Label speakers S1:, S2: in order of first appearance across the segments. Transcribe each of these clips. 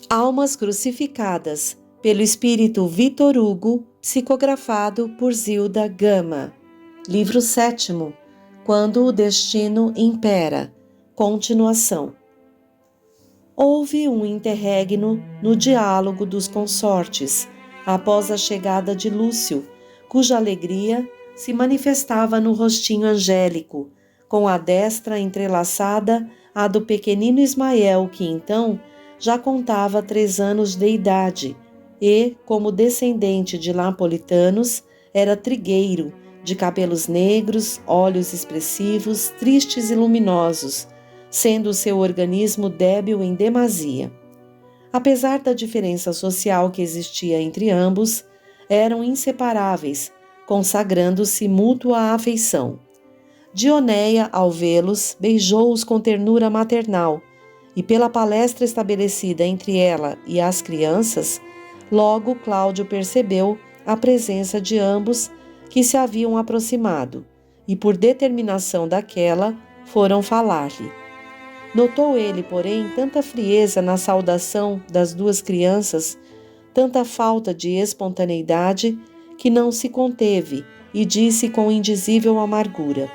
S1: Almas Crucificadas, pelo espírito Vitor Hugo, psicografado por Zilda Gama. Livro 7º, Quando o Destino Impera. Continuação. Houve um interregno no diálogo dos consortes, após a chegada de Lúcio, cuja alegria se manifestava no rostinho angélico, com a destra entrelaçada à do pequenino Ismael, que então já contava 3 anos de idade e, como descendente de napolitanos, era trigueiro, de cabelos negros, olhos expressivos, tristes e luminosos, sendo o seu organismo débil em demasia. Apesar da diferença social que existia entre ambos, eram inseparáveis, consagrando-se mútua afeição. Dioneia, ao vê-los, beijou-os com ternura maternal, e pela palestra estabelecida entre ela e as crianças, logo Cláudio percebeu a presença de ambos que se haviam aproximado, e por determinação daquela foram falar-lhe. Notou ele, porém, tanta frieza na saudação das 2 crianças, tanta falta de espontaneidade, que não se conteve e disse com indizível amargura: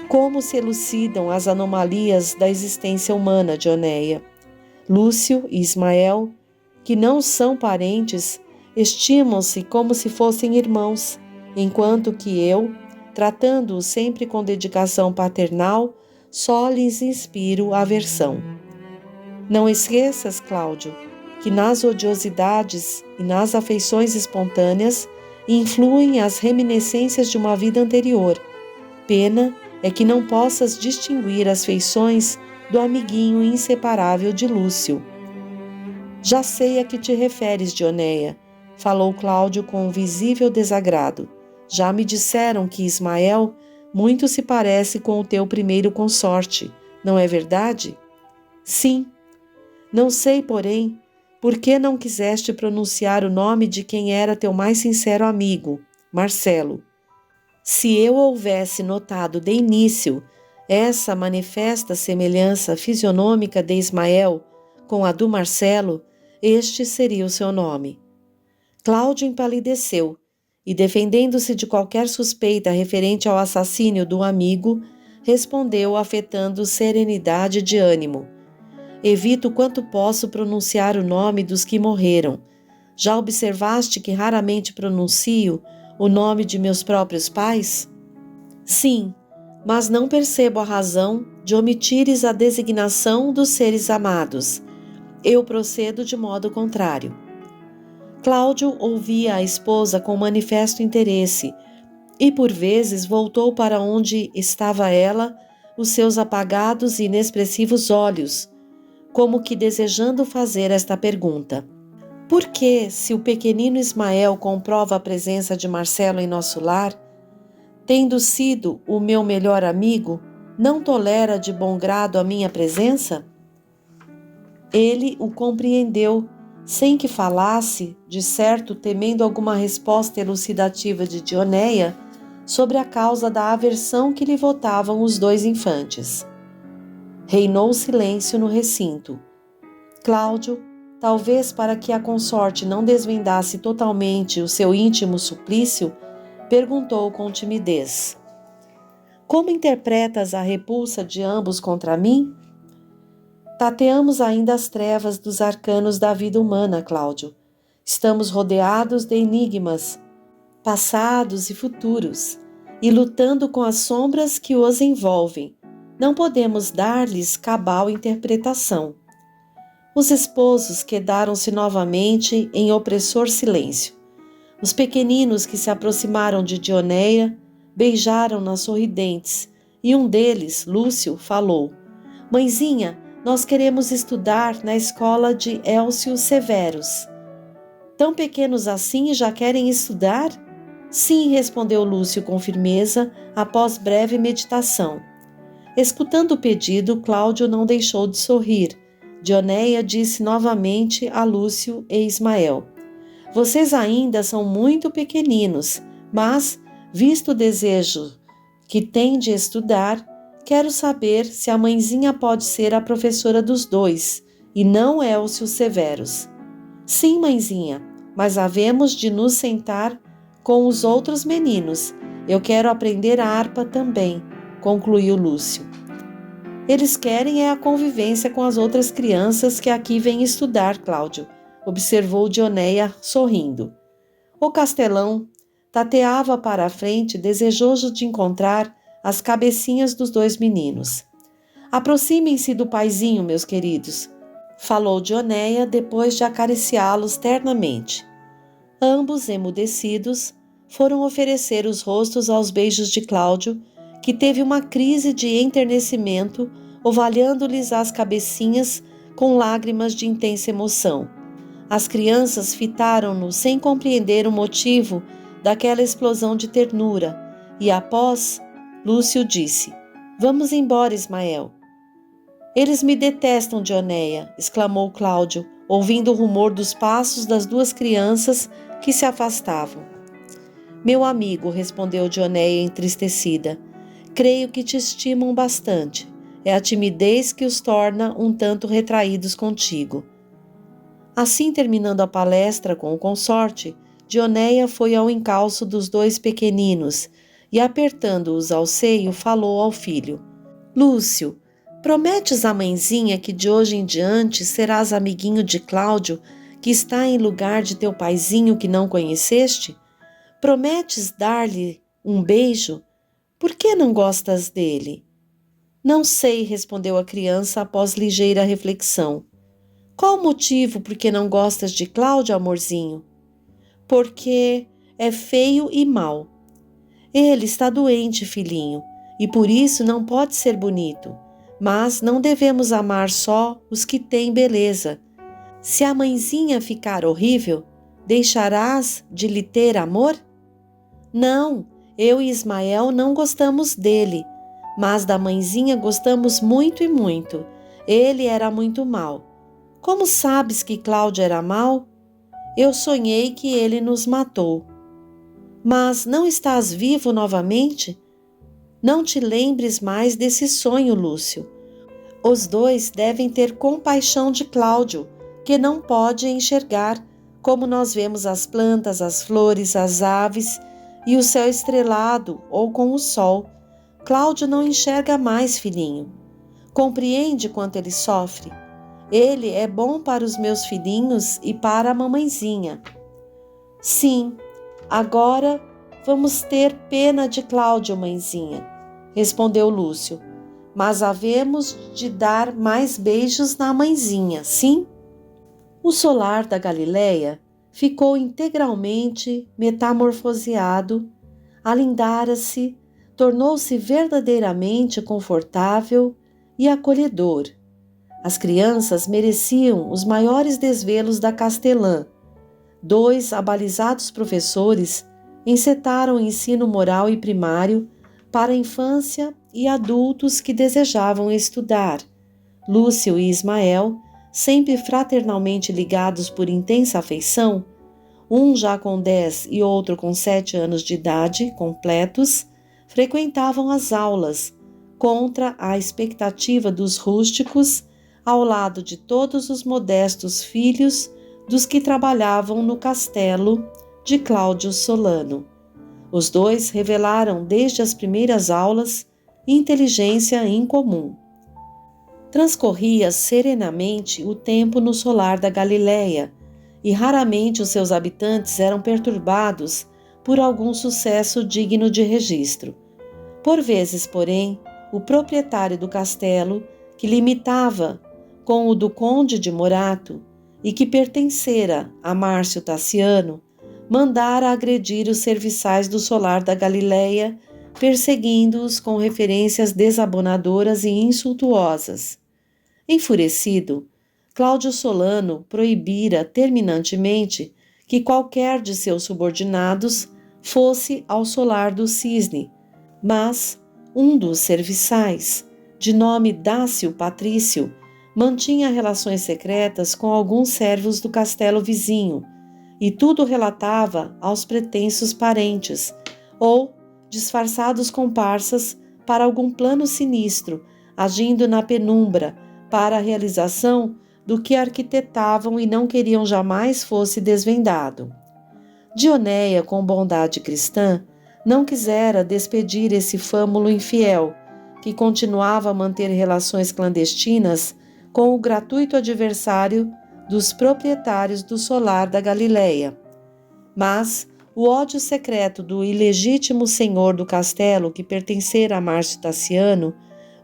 S1: como se elucidam as anomalias da existência humana, Dioneia. Lúcio e Ismael, que não são parentes, estimam-se como se fossem irmãos, enquanto que eu, tratando-os sempre com dedicação paternal, só lhes inspiro aversão. Não esqueças, Cláudio, que nas odiosidades e nas afeições espontâneas influem as reminiscências de uma vida anterior. Pena é que não possas distinguir as feições do amiguinho inseparável de Lúcio. Já sei a que te referes, Dioneia, falou Cláudio com um visível desagrado. Já me disseram que Ismael muito se parece com o teu primeiro consorte, não é verdade? Sim. Não sei, porém, por que não quiseste pronunciar o nome de quem era teu mais sincero amigo, Marcelo. Se eu houvesse notado de início essa manifesta semelhança fisionômica de Ismael com a do Marcelo, este seria o seu nome. Cláudio empalideceu e, defendendo-se de qualquer suspeita referente ao assassínio do amigo, respondeu afetando serenidade de ânimo: evito quanto posso pronunciar o nome dos que morreram. Já observaste que raramente pronuncio o nome de meus próprios pais? Sim, mas não percebo a razão de omitires a designação dos seres amados. Eu procedo de modo contrário. Cláudio ouvia a esposa com manifesto interesse e, por vezes, voltou para onde estava ela, os seus apagados e inexpressivos olhos, como que desejando fazer esta pergunta: por que, se o pequenino Ismael comprova a presença de Marcelo em nosso lar, tendo sido o meu melhor amigo, não tolera de bom grado a minha presença? Ele o compreendeu, sem que falasse, de certo temendo alguma resposta elucidativa de Dioneia sobre a causa da aversão que lhe votavam os 2 infantes. Reinou silêncio no recinto. Cláudio, talvez para que a consorte não desvendasse totalmente o seu íntimo suplício, perguntou com timidez: como interpretas a repulsa de ambos contra mim? Tateamos ainda as trevas dos arcanos da vida humana, Cláudio. Estamos rodeados de enigmas, passados e futuros, e lutando com as sombras que os envolvem. Não podemos dar-lhes cabal interpretação. Os esposos quedaram-se novamente em opressor silêncio. Os pequeninos que se aproximaram de Dioneia beijaram-na sorridentes, e um deles, Lúcio, falou: mãezinha, nós queremos estudar na escola de Elcio Severus. Tão pequenos assim e já querem estudar? Sim, respondeu Lúcio com firmeza, após breve meditação. Escutando o pedido, Cláudio não deixou de sorrir. Dioneia disse novamente a Lúcio e Ismael: vocês ainda são muito pequeninos, mas, visto o desejo que têm de estudar, quero saber se a mãezinha pode ser a professora dos 2, e não Élcio Severus. Sim, mãezinha, mas havemos de nos sentar com os outros meninos. Eu quero aprender a harpa também, concluiu Lúcio. Eles querem a convivência com as outras crianças que aqui vêm estudar, Cláudio, observou Dioneia sorrindo. O castelão tateava para a frente, desejoso de encontrar as cabecinhas dos dois meninos. Aproximem-se do paizinho, meus queridos, falou Dioneia depois de acariciá-los ternamente. Ambos, emudecidos, foram oferecer os rostos aos beijos de Cláudio, que teve uma crise de enternecimento, ovalhando-lhes as cabecinhas com lágrimas de intensa emoção. As crianças fitaram-no sem compreender o motivo daquela explosão de ternura, e após, Lúcio disse: Vamos embora, Ismael. Eles me detestam, Dioneia, exclamou Cláudio, ouvindo o rumor dos passos das duas crianças que se afastavam. Meu amigo, respondeu Dioneia entristecida, creio que te estimam bastante. É a timidez que os torna um tanto retraídos contigo. Assim, terminando a palestra com o consorte, Dioneia foi ao encalço dos dois pequeninos e, apertando-os ao seio, falou ao filho: Lúcio, prometes à mãezinha que de hoje em diante serás amiguinho de Cláudio, que está em lugar de teu paizinho que não conheceste? Prometes dar-lhe um beijo? Por que não gostas dele? Não sei, respondeu a criança após ligeira reflexão. Qual o motivo por que não gostas de Cláudio, amorzinho? Porque é feio e mau. Ele está doente, filhinho, e por isso não pode ser bonito. Mas não devemos amar só os que têm beleza. Se a mãezinha ficar horrível, deixarás de lhe ter amor? Não, eu e Ismael não gostamos dele, mas da mãezinha gostamos muito e muito. Ele era muito mau. Como sabes que Cláudio era mau? Eu sonhei que ele nos matou. Mas não estás vivo novamente? Não te lembres mais desse sonho, Lúcio. Os dois devem ter compaixão de Cláudio, que não pode enxergar, como nós vemos as plantas, as flores, as aves e o céu estrelado ou com o sol. Cláudio não enxerga mais, filhinho. Compreende quanto ele sofre? Ele é bom para os meus filhinhos e para a mamãezinha. Sim, agora vamos ter pena de Cláudio, mãezinha, respondeu Lúcio. Mas havemos de dar mais beijos na mãezinha, sim? O solar da Galileia ficou integralmente metamorfoseado, alindara-se, tornou-se verdadeiramente confortável e acolhedor. As crianças mereciam os maiores desvelos da castelã. 2 abalizados professores encetaram o ensino moral e primário para a infância e adultos que desejavam estudar. Lúcio e Ismael, sempre fraternalmente ligados por intensa afeição, um já com 10 e outro com 7 anos de idade completos, frequentavam as aulas, contra a expectativa dos rústicos, ao lado de todos os modestos filhos dos que trabalhavam no castelo de Cláudio Solano. Os dois revelaram desde as primeiras aulas inteligência incomum. Transcorria serenamente o tempo no solar da Galileia, e raramente os seus habitantes eram perturbados por algum sucesso digno de registro. Por vezes, porém, o proprietário do castelo, que limitava com o do conde de Morato e que pertencera a Márcio Tassiano, mandara agredir os serviçais do solar da Galileia, perseguindo-os com referências desabonadoras e insultuosas. Enfurecido, Cláudio Solano proibira terminantemente que qualquer de seus subordinados fosse ao solar do Cisne, mas um dos serviçais, de nome Dácio Patrício, mantinha relações secretas com alguns servos do castelo vizinho, e tudo relatava aos pretensos parentes, ou disfarçados comparsas para algum plano sinistro, agindo na penumbra para a realização do que arquitetavam e não queriam jamais fosse desvendado. Dioneia, com bondade cristã, não quisera despedir esse fâmulo infiel, que continuava a manter relações clandestinas com o gratuito adversário dos proprietários do solar da Galileia. Mas o ódio secreto do ilegítimo senhor do castelo que pertencera a Márcio Tassiano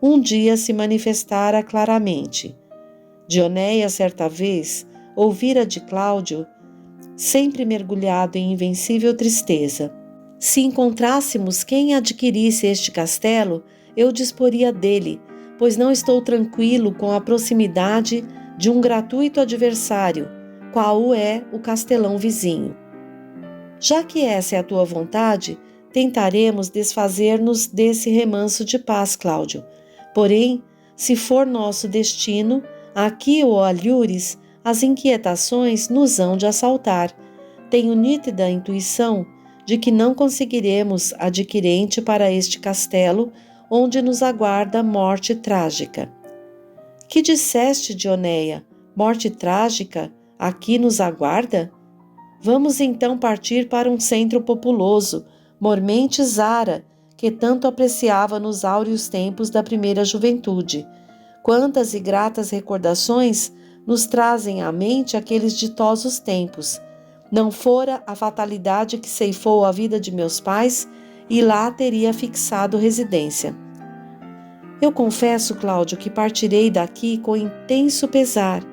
S1: um dia se manifestara claramente. Dioneia, certa vez, ouvira de Cláudio, sempre mergulhado em invencível tristeza: se encontrássemos quem adquirisse este castelo, eu disporia dele, pois não estou tranquilo com a proximidade de um gratuito adversário, qual é o castelão vizinho. Já que essa é a tua vontade, tentaremos desfazer-nos desse remanso de paz, Cláudio. Porém, se for nosso destino, aqui ou alhures, as inquietações nos hão de assaltar. Tenho nítida intuição de que não conseguiremos adquirente para este castelo, onde nos aguarda morte trágica. Que disseste, Dioneia? Morte trágica? Aqui nos aguarda? Vamos então partir para um centro populoso, mormente Zara, que tanto apreciava nos áureos tempos da primeira juventude. Quantas e gratas recordações nos trazem à mente aqueles ditosos tempos. Não fora a fatalidade que ceifou a vida de meus pais, e lá teria fixado residência. Eu confesso, Cláudio, que partirei daqui com intenso pesar,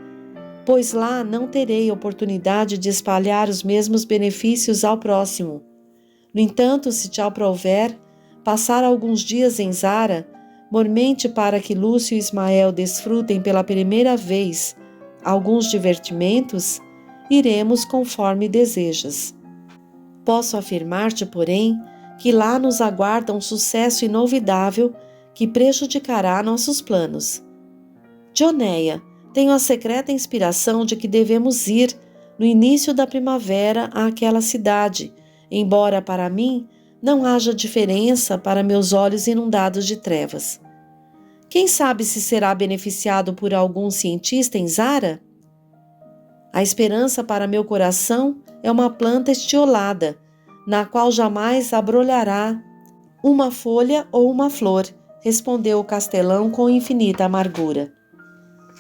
S1: pois lá não terei oportunidade de espalhar os mesmos benefícios ao próximo. No entanto, se te aprouver, passar alguns dias em Zara, mormente para que Lúcio e Ismael desfrutem pela primeira vez alguns divertimentos, iremos conforme desejas. Posso afirmar-te, porém, que lá nos aguarda um sucesso inolvidável que prejudicará nossos planos. Dioneia, tenho a secreta inspiração de que devemos ir, no início da primavera, àquela cidade, embora para mim não haja diferença para meus olhos inundados de trevas. Quem sabe se será beneficiado por algum cientista em Zara? A esperança para meu coração é uma planta estiolada, na qual jamais abrolhará uma folha ou uma flor, respondeu o castelão com infinita amargura.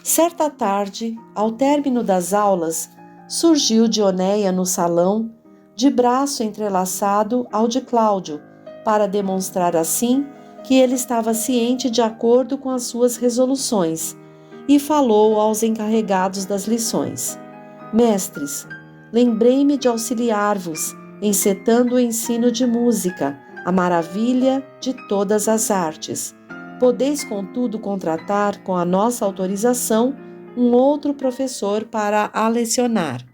S1: Certa tarde, ao término das aulas, surgiu Dioneia no salão, de braço entrelaçado ao de Cláudio, para demonstrar assim que ele estava ciente de acordo com as suas resoluções, e falou aos encarregados das lições: Mestres, lembrei-me de auxiliar-vos, encetando o ensino de música, a maravilha de todas as artes. Podeis, contudo, contratar, com a nossa autorização, um outro professor para a lecionar.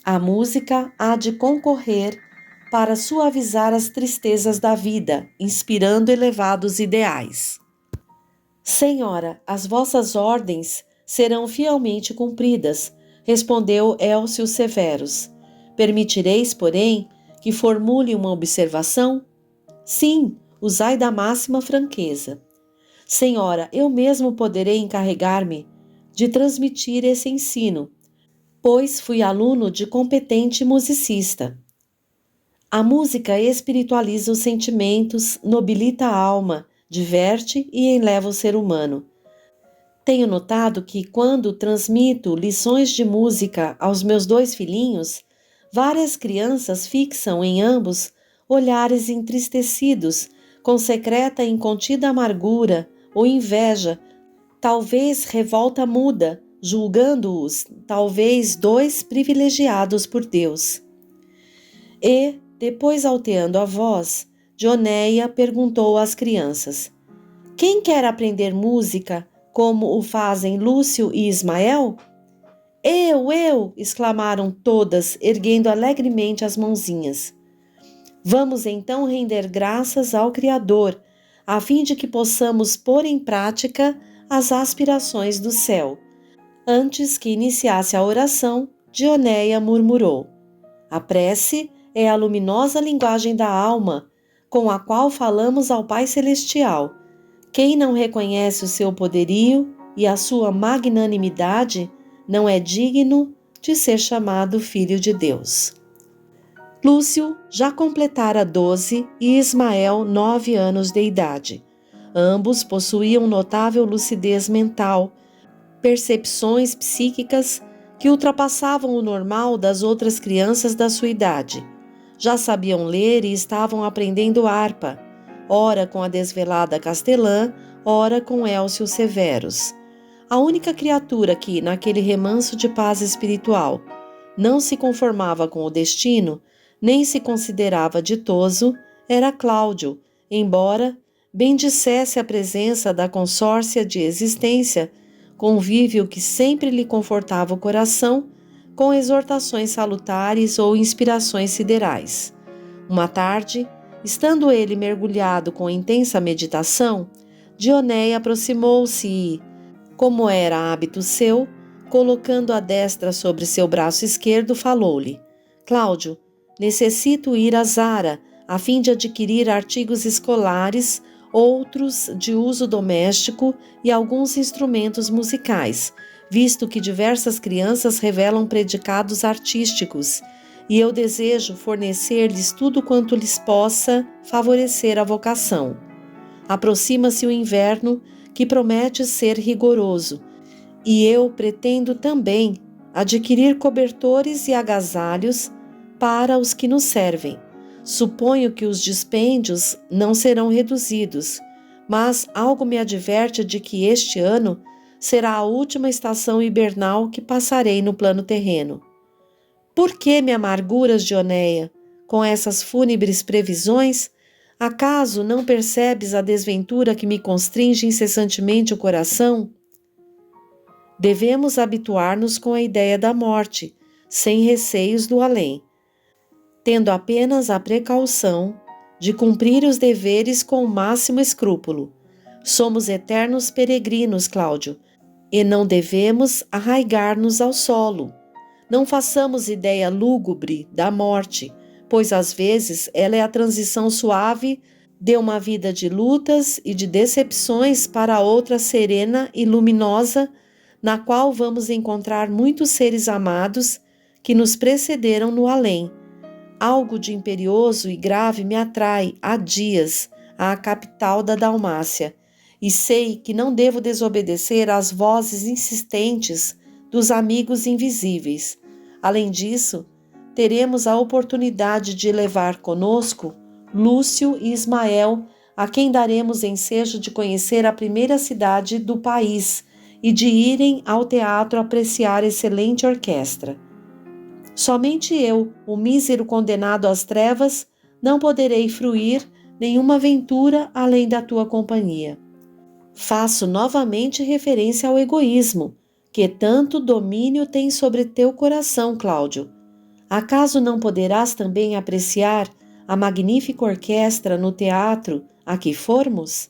S1: A música há de concorrer para suavizar as tristezas da vida, inspirando elevados ideais. Senhora, as vossas ordens serão fielmente cumpridas, respondeu Elcio Severus. Permitireis, porém, que formule uma observação? Sim, usai da máxima franqueza. Senhora, eu mesmo poderei encarregar-me de transmitir esse ensino, pois fui aluno de competente musicista. A música espiritualiza os sentimentos, nobilita a alma, diverte e enleva o ser humano. Tenho notado que, quando transmito lições de música aos meus 2 filhinhos, várias crianças fixam em ambos olhares entristecidos, com secreta e incontida amargura ou inveja, talvez revolta muda, julgando-os, talvez, 2 privilegiados por Deus. E, depois alteando a voz, Dioneia perguntou às crianças: Quem quer aprender música como o fazem Lúcio e Ismael? Eu! Exclamaram todas, erguendo alegremente as mãozinhas. Vamos então render graças ao Criador, a fim de que possamos pôr em prática as aspirações do céu. Antes que iniciasse a oração, Dioneia murmurou: A prece é a luminosa linguagem da alma, com a qual falamos ao Pai Celestial. Quem não reconhece o seu poderio e a sua magnanimidade, não é digno de ser chamado filho de Deus. Lúcio já completara 12 e Ismael 9 anos de idade. Ambos possuíam notável lucidez mental, percepções psíquicas que ultrapassavam o normal das outras crianças da sua idade. Já sabiam ler e estavam aprendendo harpa, ora com a desvelada Castelã, ora com Elcio Severus. A única criatura que, naquele remanso de paz espiritual, não se conformava com o destino, nem se considerava ditoso, era Cláudio, embora bendissesse a presença da consórcia de existência, convívio que sempre lhe confortava o coração, com exortações salutares ou inspirações siderais. Uma tarde, estando ele mergulhado com intensa meditação, Dioneia aproximou-se e, como era hábito seu, colocando a destra sobre seu braço esquerdo, falou-lhe: Cláudio, necessito ir a Zara, a fim de adquirir artigos escolares, outros de uso doméstico e alguns instrumentos musicais, visto que diversas crianças revelam predicados artísticos, e eu desejo fornecer-lhes tudo quanto lhes possa favorecer a vocação. Aproxima-se o inverno, que promete ser rigoroso, e eu pretendo também adquirir cobertores e agasalhos para os que nos servem. Suponho que os dispêndios não serão reduzidos, mas algo me adverte de que este ano será a última estação hibernal que passarei no plano terreno. Por que me amarguras, Dioneia, com essas fúnebres previsões? Acaso não percebes a desventura que me constringe incessantemente o coração? Devemos habituar-nos com a ideia da morte, sem receios do além, tendo apenas a precaução de cumprir os deveres com o máximo escrúpulo. Somos eternos peregrinos, Cláudio, e não devemos arraigar-nos ao solo. Não façamos ideia lúgubre da morte, pois às vezes ela é a transição suave de uma vida de lutas e de decepções para outra serena e luminosa, na qual vamos encontrar muitos seres amados que nos precederam no além. Algo de imperioso e grave me atrai há dias à capital da Dalmácia, e sei que não devo desobedecer às vozes insistentes dos amigos invisíveis. Além disso, teremos a oportunidade de levar conosco Lúcio e Ismael, a quem daremos ensejo de conhecer a primeira cidade do país e de irem ao teatro apreciar excelente orquestra. Somente eu, o mísero condenado às trevas, não poderei fruir nenhuma aventura além da tua companhia. Faço novamente referência ao egoísmo, que tanto domínio tem sobre teu coração, Cláudio. Acaso não poderás também apreciar a magnífica orquestra no teatro a que formos?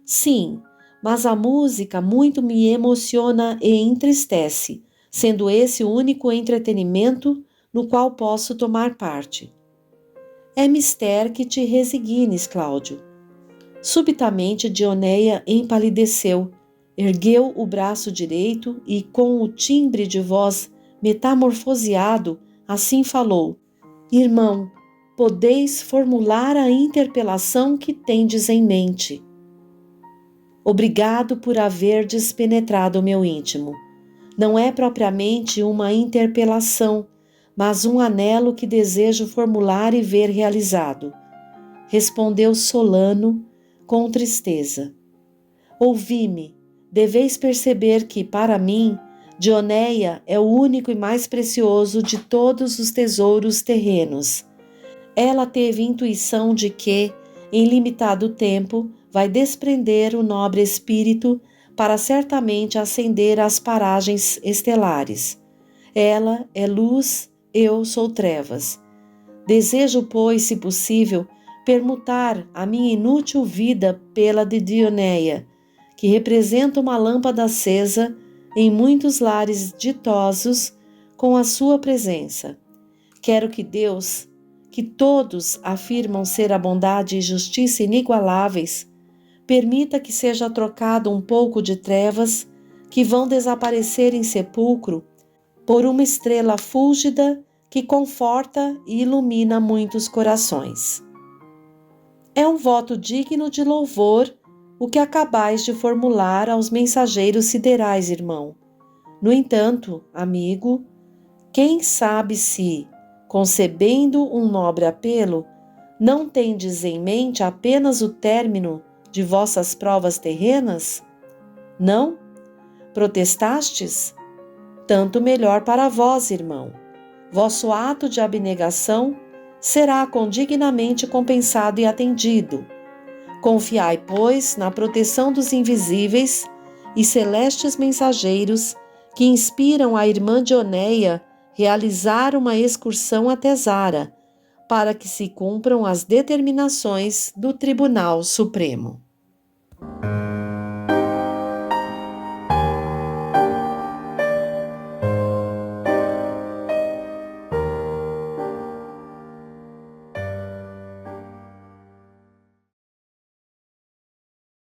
S1: Sim, mas a música muito me emociona e entristece, sendo esse o único entretenimento no qual posso tomar parte. É mister que te resignes, Cláudio. Subitamente Dioneia empalideceu, ergueu o braço direito e, com o timbre de voz metamorfoseado, assim falou: Irmão, podeis formular a interpelação que tendes em mente. Obrigado por haverdes penetrado o meu íntimo. Não é propriamente uma interpelação, mas um anelo que desejo formular e ver realizado. Respondeu Solano com tristeza. Ouvi-me, deveis perceber que, para mim, Dioneia é o único e mais precioso de todos os tesouros terrenos. Ela teve intuição de que, em limitado tempo, vai desprender o nobre espírito para certamente ascender às paragens estelares. Ela é luz, eu sou trevas. Desejo, pois, se possível, permutar a minha inútil vida pela de Dioneia, que representa uma lâmpada acesa em muitos lares ditosos com a sua presença. Quero que Deus, que todos afirmam ser a bondade e justiça inigualáveis, permita que seja trocado um pouco de trevas que vão desaparecer em sepulcro por uma estrela fúlgida que conforta e ilumina muitos corações. É um voto digno de louvor o que acabais de formular aos mensageiros siderais, irmão. No entanto, amigo, quem sabe se, concebendo um nobre apelo, não tendes em mente apenas o término de vossas provas terrenas? Não? Protestastes? Tanto melhor para vós, irmão. Vosso ato de abnegação será condignamente compensado e atendido. Confiai, pois, na proteção dos invisíveis e celestes mensageiros que inspiram a irmã Dioneia realizar uma excursão até Zara, para que se cumpram as determinações do Tribunal Supremo.